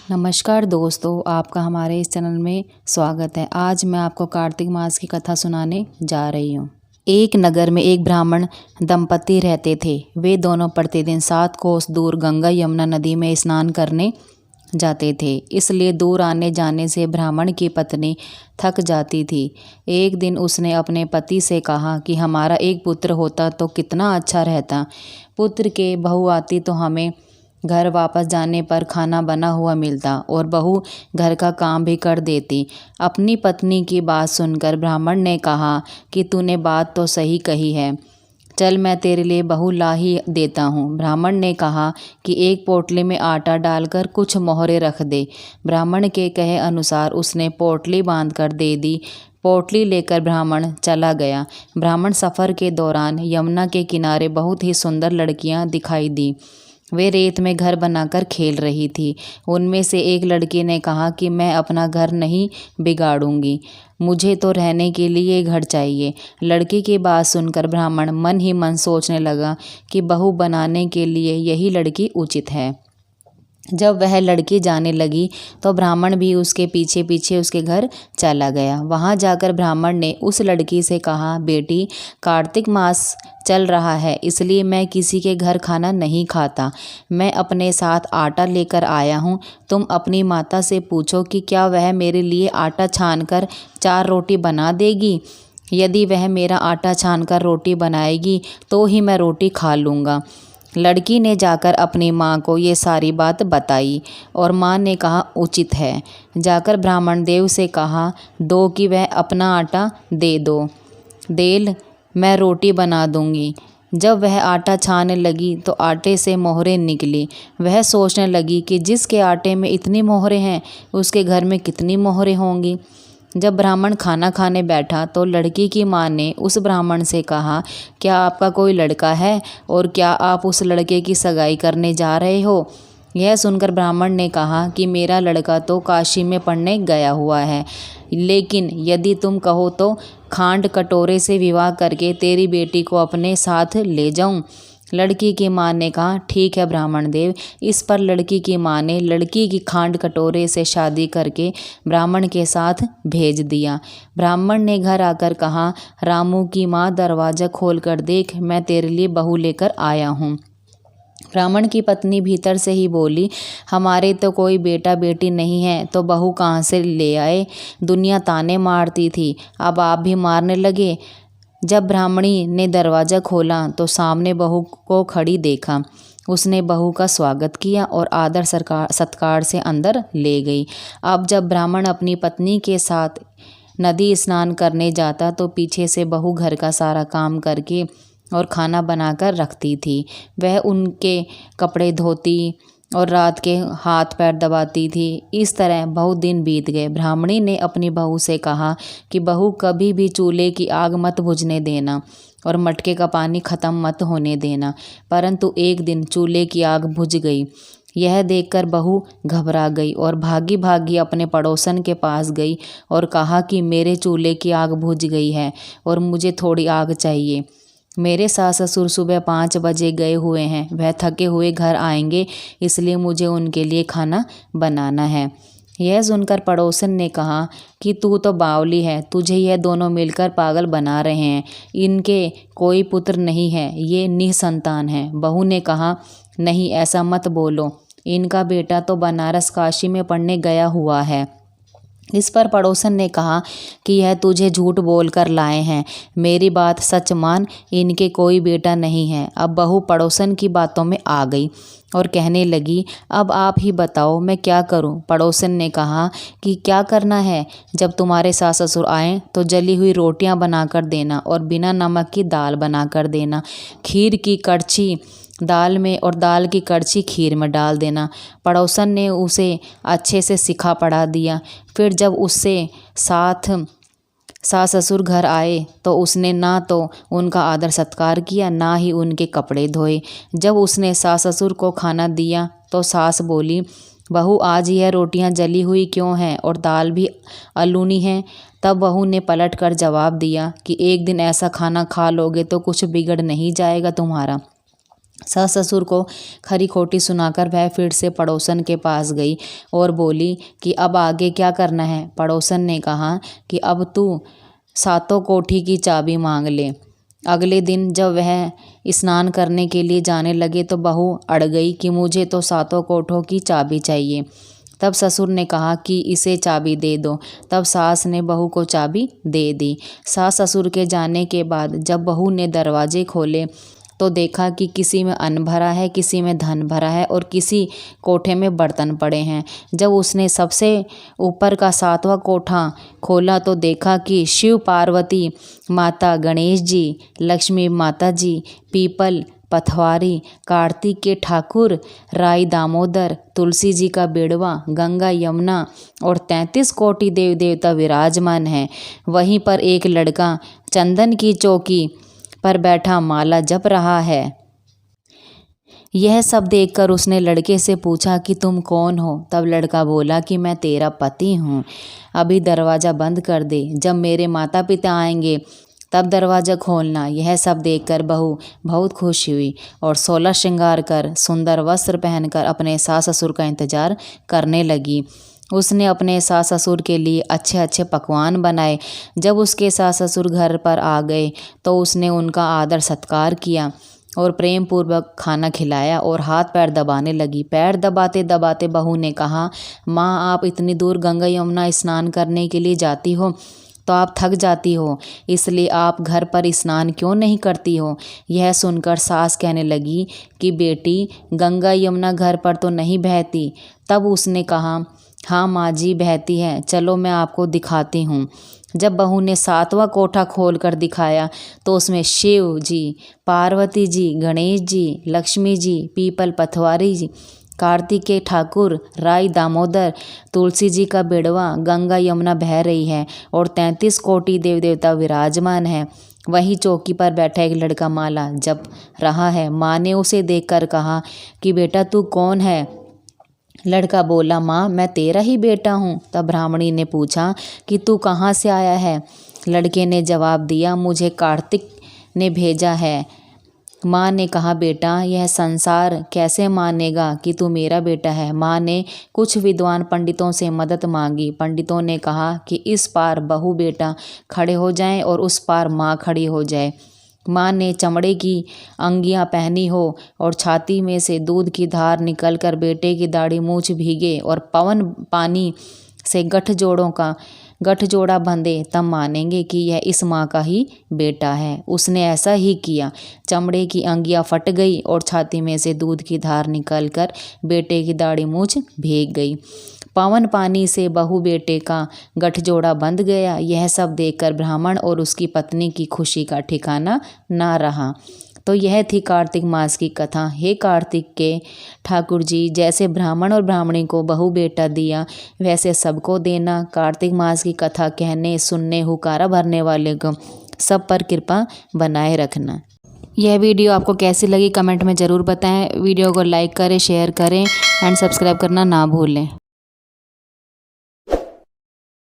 नमस्कार दोस्तों, आपका हमारे इस चैनल में स्वागत है। आज मैं आपको कार्तिक मास की कथा सुनाने जा रही हूँ। एक नगर में एक ब्राह्मण दंपति रहते थे। वे दोनों प्रतिदिन 7 कोस दूर गंगा यमुना नदी में स्नान करने जाते थे। इसलिए दूर आने जाने से ब्राह्मण की पत्नी थक जाती थी। एक दिन उसने अपने पति से कहा कि हमारा एक पुत्र होता तो कितना अच्छा रहता। पुत्र के बहू आती तो हमें घर वापस जाने पर खाना बना हुआ मिलता और बहू घर का काम भी कर देती। अपनी पत्नी की बात सुनकर ब्राह्मण ने कहा कि तूने बात तो सही कही है, चल मैं तेरे लिए बहू ला ही देता हूँ। ब्राह्मण ने कहा कि एक पोटली में आटा डालकर कुछ मोहरे रख दे। ब्राह्मण के कहे अनुसार उसने पोटली बांध कर दे दी। पोटली लेकर ब्राह्मण चला गया। ब्राह्मण सफ़र के दौरान यमुना के किनारे बहुत ही सुंदर लड़कियाँ दिखाई दी। वे रेत में घर बनाकर खेल रही थी। उनमें से एक लड़की ने कहा कि मैं अपना घर नहीं बिगाड़ूंगी, मुझे तो रहने के लिए घर चाहिए। लड़की की बात सुनकर ब्राह्मण मन ही मन सोचने लगा कि बहू बनाने के लिए यही लड़की उचित है। जब वह लड़की जाने लगी तो ब्राह्मण भी उसके पीछे पीछे उसके घर चला गया। वहां जाकर ब्राह्मण ने उस लड़की से कहा, बेटी, कार्तिक मास चल रहा है, इसलिए मैं किसी के घर खाना नहीं खाता। मैं अपने साथ आटा लेकर आया हूँ। तुम अपनी माता से पूछो कि क्या वह मेरे लिए आटा छानकर 4 रोटी बना देगी। यदि वह मेरा आटा छानकर रोटी बनाएगी तो ही मैं रोटी खा लूँगा। लड़की ने जाकर अपनी माँ को ये सारी बात बताई और माँ ने कहा उचित है। जाकर ब्राह्मण देव से कहा, दो कि वह अपना आटा दे दो, देल मैं रोटी बना दूंगी। जब वह आटा छानने लगी तो आटे से मोहरें निकली। वह सोचने लगी कि जिसके आटे में इतनी मोहरें हैं उसके घर में कितनी मोहरें होंगी। जब ब्राह्मण खाना खाने बैठा तो लड़की की माँ ने उस ब्राह्मण से कहा, क्या आपका कोई लड़का है और क्या आप उस लड़के की सगाई करने जा रहे हो। यह सुनकर ब्राह्मण ने कहा कि मेरा लड़का तो काशी में पढ़ने गया हुआ है, लेकिन यदि तुम कहो तो खांड कटोरे से विवाह करके तेरी बेटी को अपने साथ ले जाऊं। लड़की की माँ ने कहा, ठीक है ब्राह्मण देव। इस पर लड़की की माँ ने लड़की की खांड कटोरे से शादी करके ब्राह्मण के साथ भेज दिया। ब्राह्मण ने घर आकर कहा, रामू की माँ, दरवाज़ा खोल कर देख, मैं तेरे लिए बहू लेकर आया हूँ। ब्राह्मण की पत्नी भीतर से ही बोली, हमारे तो कोई बेटा बेटी नहीं है तो बहू कहाँ से ले आए। दुनिया ताने मारती थी, अब आप भी मारने लगे। जब ब्राह्मणी ने दरवाज़ा खोला तो सामने बहू को खड़ी देखा। उसने बहू का स्वागत किया और आदर सत्कार से अंदर ले गई। अब जब ब्राह्मण अपनी पत्नी के साथ नदी स्नान करने जाता तो पीछे से बहू घर का सारा काम करके और खाना बनाकर रखती थी। वह उनके कपड़े धोती और रात के हाथ पैर दबाती थी। इस तरह बहुत दिन बीत गए। ब्राह्मणी ने अपनी बहू से कहा कि बहू, कभी भी चूल्हे की आग मत बुझने देना और मटके का पानी ख़त्म मत होने देना। परंतु एक दिन चूल्हे की आग बुझ गई। यह देखकर बहू घबरा गई और भागी भागी अपने पड़ोसन के पास गई और कहा कि मेरे चूल्हे की आग बुझ गई है और मुझे थोड़ी आग चाहिए। मेरे सास ससुर सुबह 5 बजे गए हुए हैं, वह थके हुए घर आएंगे, इसलिए मुझे उनके लिए खाना बनाना है। यह सुनकर पड़ोसन ने कहा कि तू तो बावली है, तुझे यह दोनों मिलकर पागल बना रहे हैं। इनके कोई पुत्र नहीं है, ये निसंतान है। बहू ने कहा, नहीं ऐसा मत बोलो, इनका बेटा तो बनारस काशी में पढ़ने गया हुआ है। इस पर पड़ोसन ने कहा कि यह तुझे झूठ बोलकर लाए हैं, मेरी बात सच मान, इनके कोई बेटा नहीं है। अब बहू पड़ोसन की बातों में आ गई और कहने लगी, अब आप ही बताओ मैं क्या करूं। पड़ोसन ने कहा कि क्या करना है, जब तुम्हारे सास ससुर आएँ तो जली हुई रोटियां बनाकर देना और बिना नमक की दाल बनाकर देना। खीर की कड़छी दाल में और दाल की कड़छी खीर में डाल देना। पड़ोसन ने उसे अच्छे से सिखा पढ़ा दिया। फिर जब उससे साथ सास ससुर घर आए तो उसने ना तो उनका आदर सत्कार किया, ना ही उनके कपड़े धोए। जब उसने सास ससुर को खाना दिया तो सास बोली, बहू आज यह रोटियां जली हुई क्यों हैं और दाल भी अलूनी है। तब बहू ने पलट कर जवाब दिया कि एक दिन ऐसा खाना खा लोगे तो कुछ बिगड़ नहीं जाएगा तुम्हारा। सास ससुर को खरी खोटी सुनाकर वह फिर से पड़ोसन के पास गई और बोली कि अब आगे क्या करना है। पड़ोसन ने कहा कि अब तू सातों कोठी की चाबी मांग ले। अगले दिन जब वह स्नान करने के लिए जाने लगे तो बहू अड़ गई कि मुझे तो सातों कोठों की चाबी चाहिए। तब ससुर ने कहा कि इसे चाबी दे दो। तब सास ने बहू को चाबी दे दी। सास ससुर के जाने के बाद जब बहू ने दरवाजे खोले तो देखा कि किसी में अन्न भरा है, किसी में धन भरा है और किसी कोठे में बर्तन पड़े हैं। जब उसने सबसे ऊपर का 7वां कोठा खोला तो देखा कि शिव पार्वती माता, गणेश जी, लक्ष्मी माता जी, पीपल पथवारी, कार्तिक के ठाकुर, राई दामोदर, तुलसी जी का बेड़वा, गंगा यमुना और 33 कोटि देव देवता विराजमान हैं। वहीं पर एक लड़का चंदन की चौकी पर बैठा माला जप रहा है। यह सब देखकर उसने लड़के से पूछा कि तुम कौन हो। तब लड़का बोला कि मैं तेरा पति हूँ, अभी दरवाज़ा बंद कर दे, जब मेरे माता पिता आएंगे तब दरवाज़ा खोलना। यह सब देखकर बहू बहुत खुश हुई और 16 श्रृंगार कर सुंदर वस्त्र पहनकर अपने सास ससुर का इंतजार करने लगी। उसने अपने सास ससुर के लिए अच्छे अच्छे पकवान बनाए। जब उसके सास ससुर घर पर आ गए तो उसने उनका आदर सत्कार किया और प्रेम पूर्वक खाना खिलाया और हाथ पैर दबाने लगी। पैर दबाते दबाते बहू ने कहा, माँ आप इतनी दूर गंगा यमुना स्नान करने के लिए जाती हो तो आप थक जाती हो, इसलिए आप घर पर स्नान क्यों नहीं करती हो। यह सुनकर सास कहने लगी कि बेटी गंगा यमुना घर पर तो नहीं बहती। तब उसने कहा, हाँ माँ जी बहती है, चलो मैं आपको दिखाती हूँ। जब बहू ने 7वां कोठा खोल कर दिखाया तो उसमें शिव जी, पार्वती जी, गणेश जी, लक्ष्मी जी, पीपल पथवारी जी, कार्तिक के ठाकुर, राई दामोदर, तुलसी जी का बेड़वा, गंगा यमुना बह रही है और 33 कोटि देव देवता विराजमान है। वहीं चौकी पर बैठा एक लड़का माला जप रहा है। माँ ने उसे देखकर कहा कि बेटा तू कौन है। लड़का बोला, माँ मैं तेरा ही बेटा हूँ। तब ब्राह्मणी ने पूछा कि तू कहाँ से आया है। लड़के ने जवाब दिया, मुझे कार्तिक ने भेजा है। माँ ने कहा, बेटा यह संसार कैसे मानेगा कि तू मेरा बेटा है। माँ ने कुछ विद्वान पंडितों से मदद मांगी। पंडितों ने कहा कि इस पार बहू बेटा खड़े हो जाएं और उस पार माँ खड़ी हो जाए। माँ ने चमड़े की अंगियां पहनी हो और छाती में से दूध की धार निकलकर बेटे की दाढ़ी मूछ भीगे और पवन पानी से गठजोड़ा बंधे, तब मानेंगे कि यह इस माँ का ही बेटा है। उसने ऐसा ही किया। चमड़े की अंगियां फट गई और छाती में से दूध की धार निकलकर बेटे की दाढ़ी मूछ भीग गई। पवन पानी से बहू बेटे का गठजोड़ा बंध गया। यह सब देखकर ब्राह्मण और उसकी पत्नी की खुशी का ठिकाना ना रहा। तो यह थी कार्तिक मास की कथा। हे कार्तिक के ठाकुर जी, जैसे ब्राह्मण और ब्राह्मणी को बहू बेटा दिया वैसे सबको देना। कार्तिक मास की कथा कहने, सुनने, हुकारा भरने वाले को सब पर कृपा बनाए रखना। यह वीडियो आपको कैसी लगी कमेंट में ज़रूर बताएं। वीडियो को लाइक करें, शेयर करें एंड सब्सक्राइब करना ना भूलें।